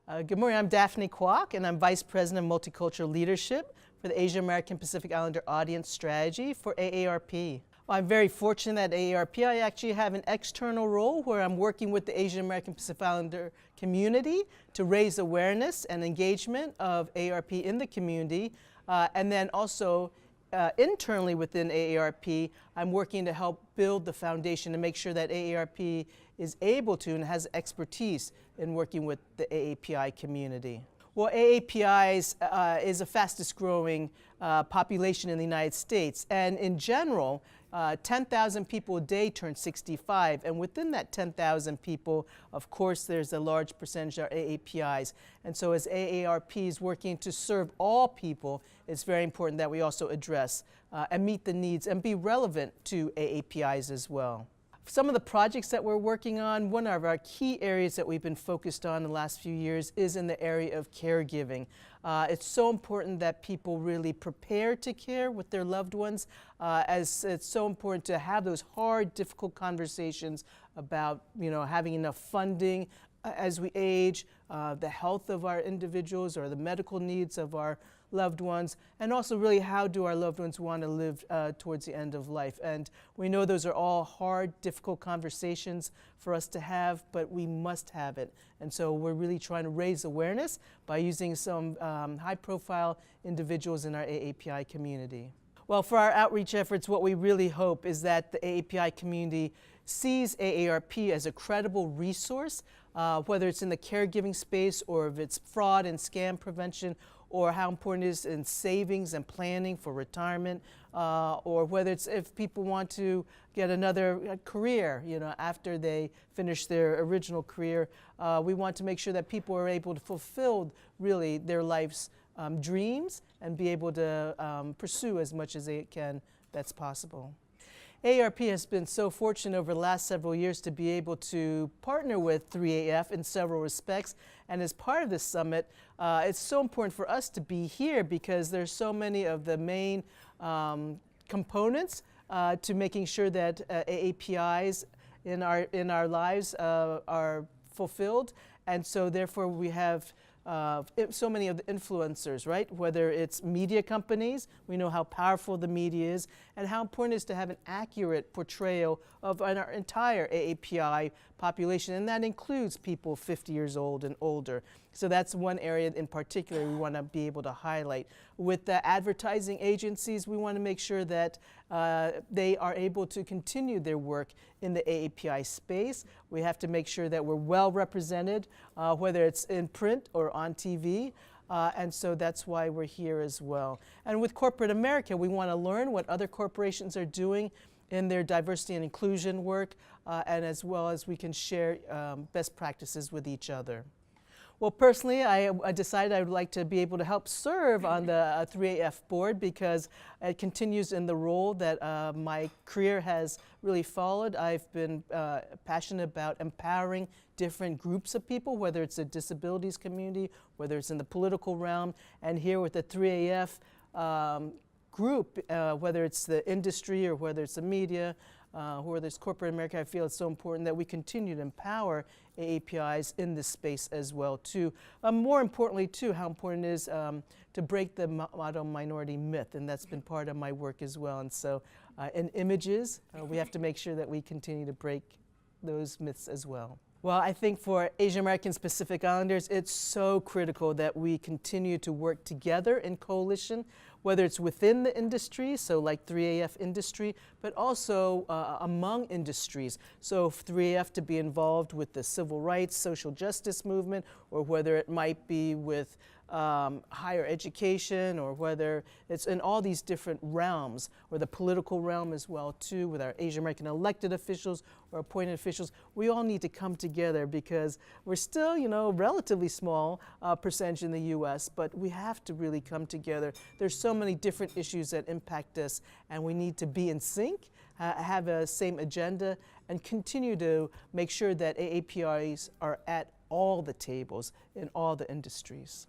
Good morning, I'm Daphne Kwok, and I'm Vice President of Multicultural Leadership for the Asian American Pacific Islander Audience Strategy for AARP. Well, I'm very fortunate at AARP. I actually have an external role where I'm working with the Asian American Pacific Islander community to raise awareness and engagement of AARP in the community, and then also internally within AARP, I'm working to help build the foundation to make sure that AARP is able to and has expertise in working with the AAPI community. Well, AAPI is the fastest growing population in the United States, and in general, 10,000 people a day turn 65, and within that 10,000 people, of course, there's a large percentage that are AAPIs. And so as AARP is working to serve all people, it's very important that we also address and meet the needs and be relevant to AAPIs as well. Some of the projects that we're working on, one of our key areas that we've been focused on in the last few years is in the area of caregiving. It's so important that people really prepare to care with their loved ones, as it's so important to have those hard, difficult conversations about, having enough funding as we age, the health of our individuals or the medical needs of our loved ones, and also really how do our loved ones want to live towards the end of life. And we know those are all hard, difficult conversations for us to have, but we must have it. And so we're really trying to raise awareness by using some high-profile individuals in our AAPI community. Well, for our outreach efforts, what we really hope is that the AAPI community sees AARP as a credible resource, whether it's in the caregiving space or if it's fraud and scam prevention, or how important it is in savings and planning for retirement, or whether it's if people want to get another career, after they finish their original career. We want to make sure that people are able to fulfill really their life's dreams and be able to pursue as much as they can that's possible. AARP has been so fortunate over the last several years to be able to partner with 3AF in several respects, and as part of this summit, it's so important for us to be here because there's so many of the main components to making sure that AAPIs in our lives are fulfilled, and so therefore we have so many of the influencers, right? Whether it's media companies, we know how powerful the media is, and how important it is to have an accurate portrayal of our entire AAPI population, and that includes people 50 years old and older. So that's one area in particular we want to be able to highlight. With the advertising agencies, we want to make sure that they are able to continue their work in the AAPI space. We have to make sure that we're well represented, whether it's in print or on TV. And so that's why we're here as well. And with corporate America, we want to learn what other corporations are doing in their diversity and inclusion work, and as well as we can share best practices with each other. Well, personally, I decided I would like to be able to help serve on the 3AF board because it continues in the role that my career has really followed. I've been passionate about empowering different groups of people, whether it's the disabilities community, whether it's in the political realm, and here with the 3AF group, whether it's the industry or whether it's the media, whether it's corporate America, I feel it's so important that we continue to empower AAPIs in this space as well too. More importantly too, how important it is to break the model minority myth, and that's been part of my work as well. And so in images, we have to make sure that we continue to break those myths as well. Well, I think for Asian Americans Pacific Islanders, it's so critical that we continue to work together in coalition, whether it's within the industry, so like 3AF industry, but also among industries. So 3AF to be involved with the civil rights, social justice movement, or whether it might be with higher education, or whether it's in all these different realms, or the political realm as well too, with our Asian American elected officials or appointed officials. We all need to come together because we're still, relatively small percentage in the U.S., but we have to really come together. There's so many different issues that impact us, and we need to be in sync, have a same agenda, and continue to make sure that AAPIs are at all the tables in all the industries.